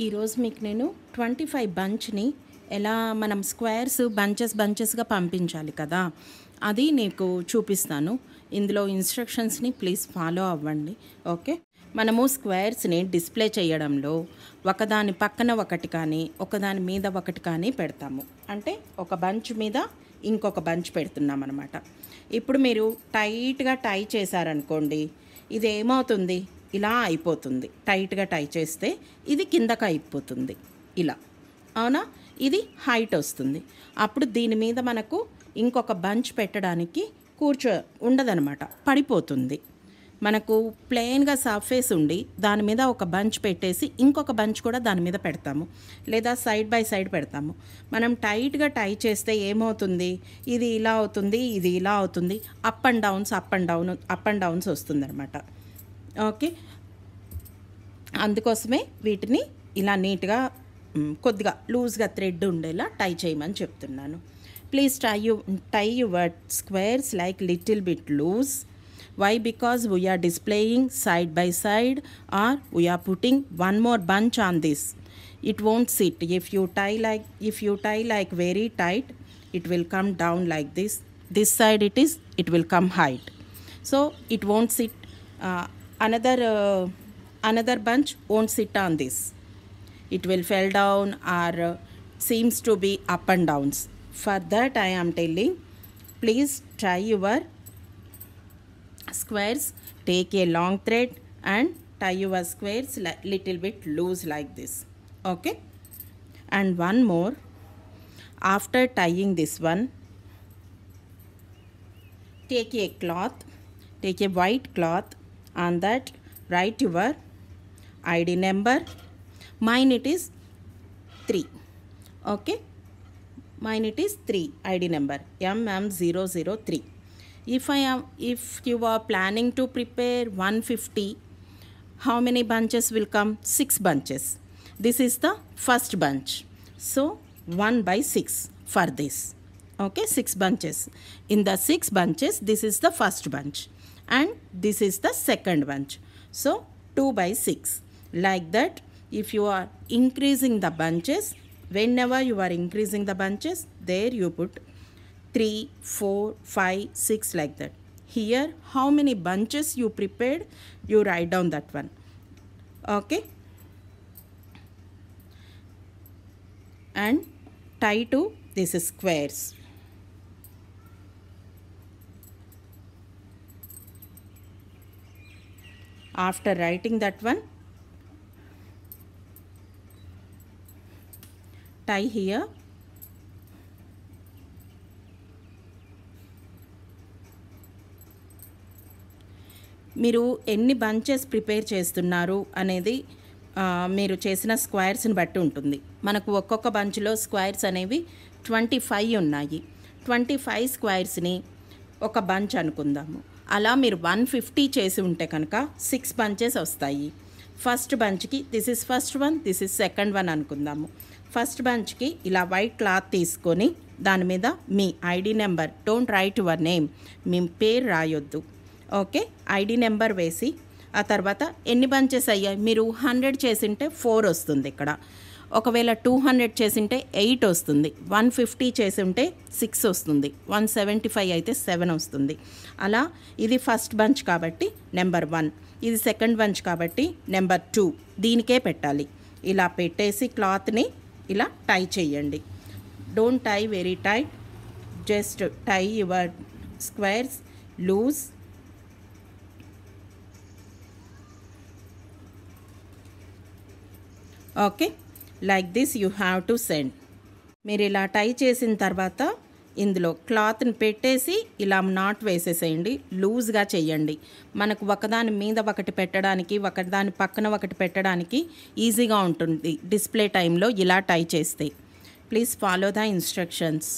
ఈరోజు మీకు నేను 25 బంచ్ని ఎలా మనం స్క్వేర్స్ బంచెస్గా పంపించాలి కదా, అది నీకు చూపిస్తాను. ఇందులో ఇన్స్ట్రక్షన్స్ని ప్లీజ్ ఫాలో అవ్వండి. ఓకే, మనము స్క్వేర్స్ని డిస్ప్లే చేయడంలో ఒకదాని పక్కన ఒకటి కానీ ఒకదాని మీద ఒకటి కానీ పెడతాము. అంటే ఒక బంచ్ మీద ఇంకొక బంచ్ పెడుతున్నాం అనమాట. ఇప్పుడు మీరు టైట్గా టై చేశారనుకోండి, ఇది ఏమవుతుంది, ఇలా అయిపోతుంది. టైట్గా టై చేస్తే ఇది కిందకి అయిపోతుంది ఇలా, అవునా? ఇది హైట్ వస్తుంది. అప్పుడు దీని మీద మనకు ఇంకొక బంచ్ పెట్టడానికి ఉండదనమాట, పడిపోతుంది. మనకు ప్లెయిన్గా సర్ఫేస్ ఉండి దాని మీద ఒక బంచ్ పెట్టేసి ఇంకొక బంచ్ కూడా దాని మీద పెడతాము, లేదా సైడ్ బై సైడ్ పెడతాము. మనం టైట్గా టై చేస్తే ఏమవుతుంది, ఇది ఇలా అవుతుంది, ఇది ఇలా అవుతుంది, అప్ అండ్ డౌన్స్ వస్తుంది అనమాట. ఓకే, అందుకోసమే వీటిని ఇలా నీట్గా కొద్దిగా లూజ్గా థ్రెడ్ ఉండేలా టై చేయమని చెప్తున్నాను. Please tie your squares like little bit loose. Why? Because we are displaying side by side, or we are putting one more bunch on this. It won't sit. If you tie like very tight, it will come down like this. This side it will come height. So it won't sit. Another bunch won't sit on this. It will fall down or seems to be up and downs. For that I am telling, please try your squares, take a long thread and tie your squares little bit loose like this. Okay, and one more, after tying this one, take a white cloth. On that write your ID number. Mine it is 3. Okay, mine it is 3 ID number MM003. If you are planning to prepare 150, how many bunches will come? 6 bunches. This is the first bunch, so 1 by 6 for this. Okay, 6 bunches. In the 6 bunches, this is the first bunch and this is the second bunch, so 2 by 6. Like that, if you are increasing the bunches, whenever you are increasing the bunches, there you put 3, 4, 5, 6 like that. Here how many bunches you prepared, you write down that one. Okay, and tie to this squares. After writing that one, tie here. మీరు ఎన్ని bunches prepare చేస్తున్నారు అనేది మీరు చేసిన స్క్వేర్స్ని బట్టి ఉంటుంది. మనకు ఒక్కొక్క బంచ్లో స్క్వేర్స్ అనేవి 25 ఉన్నాయి. 25 స్క్వేర్స్ని ఒక బంచ్ అనుకుందాము. అలా మీరు 150 చేసి ఉంటే కనుక 6 బంచెస్ వస్తాయి. ఫస్ట్ బంచ్కి this is first one, this is second one అనుకుందాము. ఫస్ట్ బంచ్కి ఇలా వైట్ క్లాత్ తీసుకొని దాని మీద మీ ID number, don't write your name, మీ పేరు రాయొద్దు. ఓకే, ఐడి నెంబర్ వేసి ఆ తర్వాత ఎన్ని బంచెస్ అయ్యాయి, మీరు 100 చేసింటే 4 వస్తుంది ఇక్కడ. ఒకవేళ 200 చేసింటే 8 వస్తుంది. 150 చేసి ఉంటే 6 వస్తుంది. 175 అయితే 7 వస్తుంది. అలా ఇది ఫస్ట్ బంచ్ కాబట్టి నెంబర్ 1, ఇది సెకండ్ బంచ్ కాబట్టి నెంబర్ 2, దీనికే పెట్టాలి. ఇలా పెట్టేసి క్లాత్ని ఇలా టై చేయండి. Don't tie very tight, just tie your squares loose. Okay, like this you have to send. మీరు ఇలా టై చేసిన తర్వాత ఇందులో క్లాత్ని పెట్టేసి ఇలా నాట్ వేసేసేయండి. లూజ్గా చేయండి. మనకు ఒకదాని మీద ఒకటి పెట్టడానికి, ఒకదాని పక్కన ఒకటి పెట్టడానికి ఈజీగా ఉంటుంది డిస్ప్లే టైంలో ఇలా టై చేస్తే. Please follow the instructions.